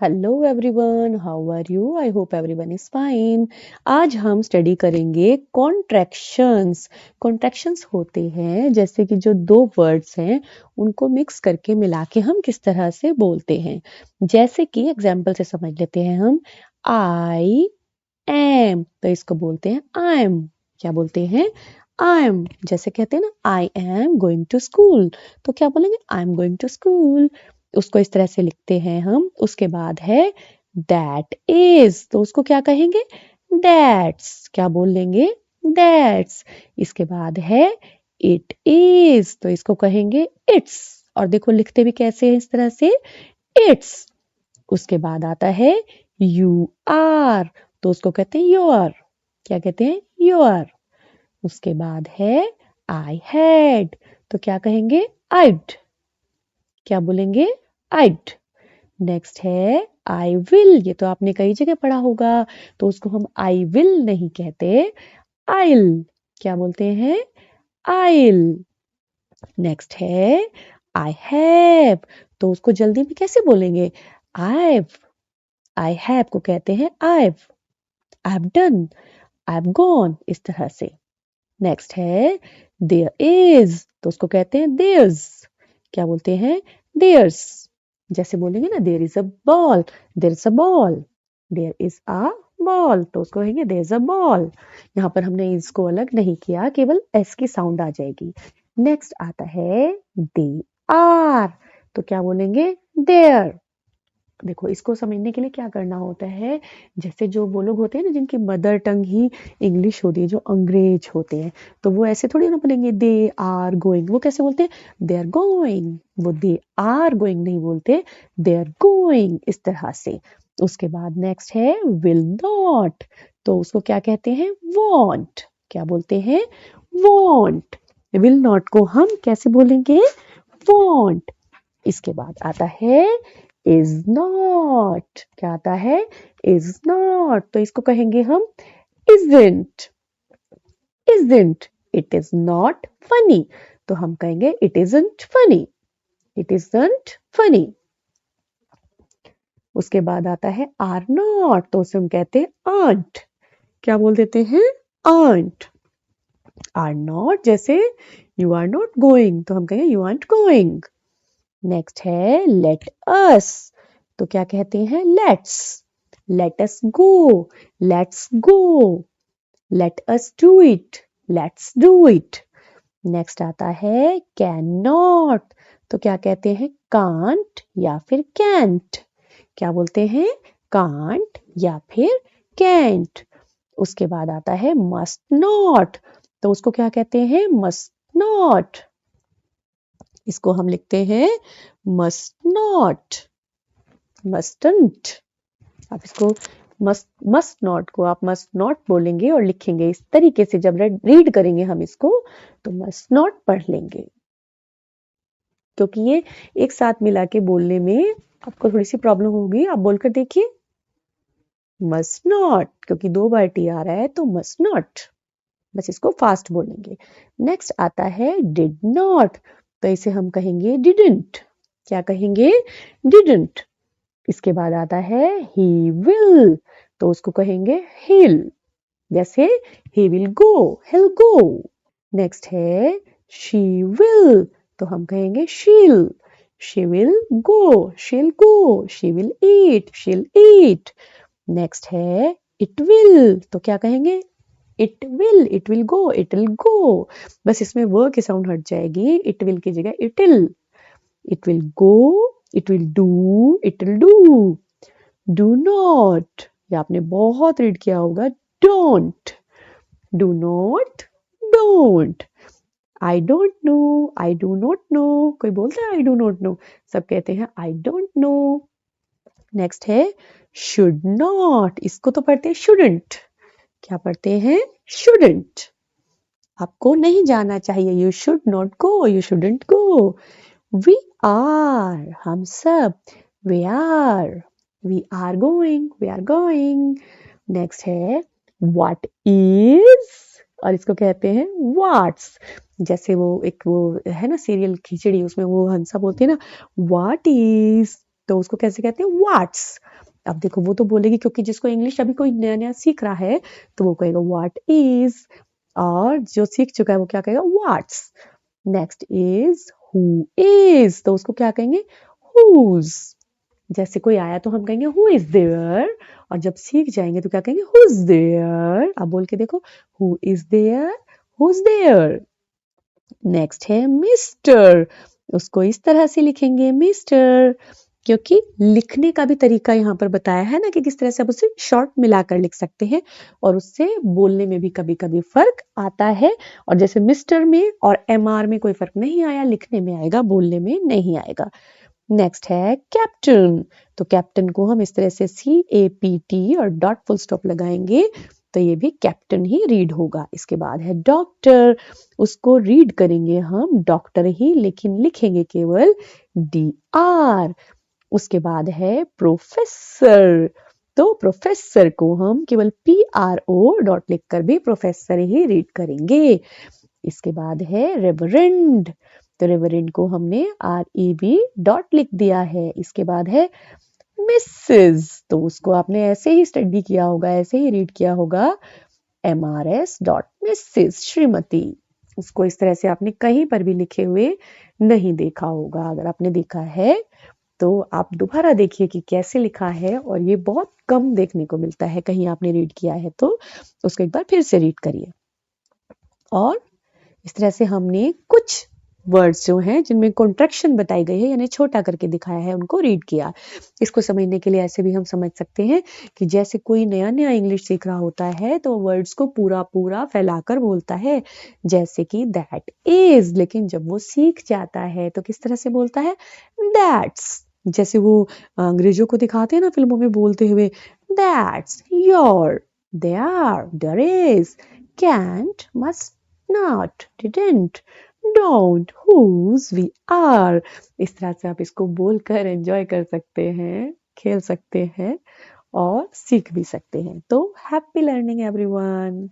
Hello everyone, how are you? I hope everyone is fine. आज हम study करेंगे contractions. Contractions होते हैं जैसे कि जो दो वर्ड्स हैं उनको मिक्स करके मिला के हम किस तरह से बोलते हैं। जैसे कि एग्जाम्पल से समझ लेते हैं हम। आई एम, तो इसको बोलते हैं आई एम। क्या बोलते हैं? I am. जैसे कहते हैं ना, I am going to school, तो क्या बोलेंगे? I am going to school. उसको इस तरह से लिखते हैं हम। उसके बाद है दैट इज, तो उसको क्या कहेंगे? दैट्स। क्या बोल लेंगे? दैट्स। इसके बाद है इट इज, तो इसको कहेंगे इट्स। और देखो लिखते भी कैसे हैं, इस तरह से, इट्स। उसके बाद आता है यू आर, तो उसको कहते हैं योर। क्या कहते हैं? योर। उसके बाद है आई हैड, तो क्या कहेंगे? आइड। क्या बोलेंगे? आइड। नेक्स्ट है आई विल, ये तो आपने कई जगह पढ़ा होगा, तो उसको हम आई विल नहीं कहते, आइल। क्या बोलते हैं? आइल। नेक्स्ट है आई हैव, तो उसको जल्दी में कैसे बोलेंगे? आईव। आई हैव को कहते हैं I've. I have done, I have gone, इस तरह से। नेक्स्ट है देयर इज, तो उसको कहते हैं देयर्स। क्या बोलते हैं? देयर्स। जैसे बोलेंगे ना, there is a ball, there is a ball. There is a ball, तो उसको कहेंगे देयर इज अ बॉल। यहाँ पर हमने इसको अलग नहीं किया, केवल एस की साउंड आ जाएगी। नेक्स्ट आता है दे आर, तो क्या बोलेंगे? देयर। देखो इसको समझने के लिए क्या करना होता है, जैसे जो वो लोग होते हैं ना जिनकी मदर टंग ही इंग्लिश होती है, जो अंग्रेज होते हैं, तो वो ऐसे थोड़ी ना बोलेंगे दे आर गोइंग। वो कैसे बोलते हैं? They are going. वो दे आर गोइंग नहीं बोलते, दे आर गोइंग, इस तरह से। उसके बाद नेक्स्ट है विल नॉट, तो उसको क्या कहते हैं? वॉन्ट। क्या बोलते हैं? वॉन्ट। विल नॉट को हम कैसे बोलेंगे? वॉन्ट। इसके बाद आता है इज नॉट। क्या आता है? इज नॉट, तो इसको कहेंगे हम isn't. Isn't. It is not funny, तो हम कहेंगे it isn't funny. It isn't funny. उसके बाद आता है आर नॉट, तो उसे हम कहते हैं आंट। क्या बोल देते हैं? आंट। आर नॉट, जैसे यू आर नॉट गोइंग, तो हम कहेंगे यू आर गोइंग। नेक्स्ट है लेट अस, तो क्या कहते हैं? Let's. Let us go, let's go. Let us do it, let's do it. Next आता है कैन नॉट, तो क्या कहते हैं? कांट या फिर कैंट। क्या बोलते हैं? कांट या फिर कैंट। उसके बाद आता है मस्ट नॉट, तो उसको क्या कहते हैं? Must not. इसको हम लिखते हैं मस्ट नॉट, मस्टंट। आप इसको मस्ट मस्ट नॉट को आप मस्ट नॉट बोलेंगे और लिखेंगे इस तरीके से। जब रीड करेंगे हम इसको, तो मस्ट नॉट पढ़ लेंगे, क्योंकि ये एक साथ मिला के बोलने में आपको थोड़ी सी प्रॉब्लम होगी। आप बोलकर देखिए मस्ट नॉट, क्योंकि दो बार टी आ रहा है, तो मस्ट नॉट। बस इसको फास्ट बोलेंगे। नेक्स्ट आता है डिड नॉट, तो इसे हम कहेंगे डिडंट। क्या कहेंगे? डिडंट। इसके बाद आता है ही विल, तो उसको कहेंगे हिल। जैसे he will go, hill go. Next है शी विल, तो हम कहेंगे शील। शी विल गो, शील गो। शी विल ईट, शील ईट। नेक्स्ट है इट विल, तो क्या कहेंगे? It will go, it will गो। बस इसमें वो की साउंड हट जाएगी, इट विल की जगह it'll. It will go, it will do, it will do. Do not, ये आपने बहुत रीड किया होगा, don't. Do not, don't. I don't know, I do not know. कोई बोलता है आई डू नॉट नो? सब कहते हैं आई डोंट नो। नेक्स्ट है शुड नॉट, इसको तो पढ़ते हैं शुडंट। क्या पढ़ते हैं? शुडंट। आपको नहीं जाना चाहिए, you should not go, you shouldn't go. We are, हम सब, we are going, we are going. Next है व्हाट इज, और इसको कहते हैं व्हाट्स। जैसे वो एक वो है ना सीरियल खिचड़ी, उसमें वो हंसा बोलती है ना व्हाट इज, तो उसको कैसे कहते हैं? व्हाट्स। अब देखो वो तो बोलेगी, क्योंकि जिसको इंग्लिश अभी कोई नया नया सीख रहा है तो वो कहेगा व्हाट इज, और जो सीख चुका है वो क्या कहेगा? What's. Next is who is, तो उसको क्या कहेंगे? हुज। जैसे कोई आया तो हम कहेंगे हु इज देयर, और जब सीख जाएंगे तो क्या कहेंगे? Who's there. अब बोल के देखो, who is there, who's there. Next है मिस्टर, उसको इस तरह से लिखेंगे मिस्टर, क्योंकि लिखने का भी तरीका यहाँ पर बताया है ना कि किस तरह से आप उसे शॉर्ट मिलाकर लिख सकते हैं, और उससे बोलने में भी कभी कभी फर्क आता है। और जैसे मिस्टर में और एमआर में कोई फर्क नहीं आया, लिखने में आएगा, बोलने में नहीं आएगा। नेक्स्ट है कैप्टन, तो कैप्टन को हम इस तरह से CAPT और डॉट फुल स्टॉप लगाएंगे तो ये भी कैप्टन ही रीड होगा। इसके बाद है डॉक्टर, उसको रीड करेंगे हम डॉक्टर ही, लेकिन लिखेंगे केवल DR। उसके बाद है प्रोफेसर, तो प्रोफेसर को हम केवल PRO डॉट लिखकर भी प्रोफेसर ही रीड करेंगे। इसके बाद है रेवरेंड, तो रेवरेंड को हमने REB डॉट लिख दिया है। इसके बाद है मिसेस, तो उसको आपने ऐसे ही स्टडी किया होगा, ऐसे ही रीड किया होगा, MRS डॉट मिसेस, श्रीमती। उसको इस तरह से आपने कहीं पर भी लिखे हुए नहीं देखा होगा। अगर आपने देखा है तो आप दोबारा देखिए कि कैसे लिखा है, और ये बहुत कम देखने को मिलता है, कहीं आपने रीड किया है तो उसको एक बार फिर से रीड करिए। और इस तरह से हमने कुछ वर्ड्स जो हैं जिनमें कॉन्ट्रैक्शन बताई गई है, यानी छोटा करके दिखाया है, उनको रीड किया। इसको समझने के लिए ऐसे भी हम समझ सकते हैं कि जैसे कोई नया नया इंग्लिश सीख रहा होता है तो वर्ड्स को पूरा पूरा फैलाकर बोलता है, जैसे कि दैट इज, लेकिन जब वो सीख जाता है तो किस तरह से बोलता है? दैट्स। जैसे वो अंग्रेजों को दिखाते हैं ना फिल्मों में बोलते हुए, that's your, there, there is, can't, must not, didn't, don't, whose, we are। इस तरह से आप इसको बोलकर एंजॉय कर सकते हैं, खेल सकते हैं और सीख भी सकते हैं। तो हैप्पी लर्निंग एवरीवन।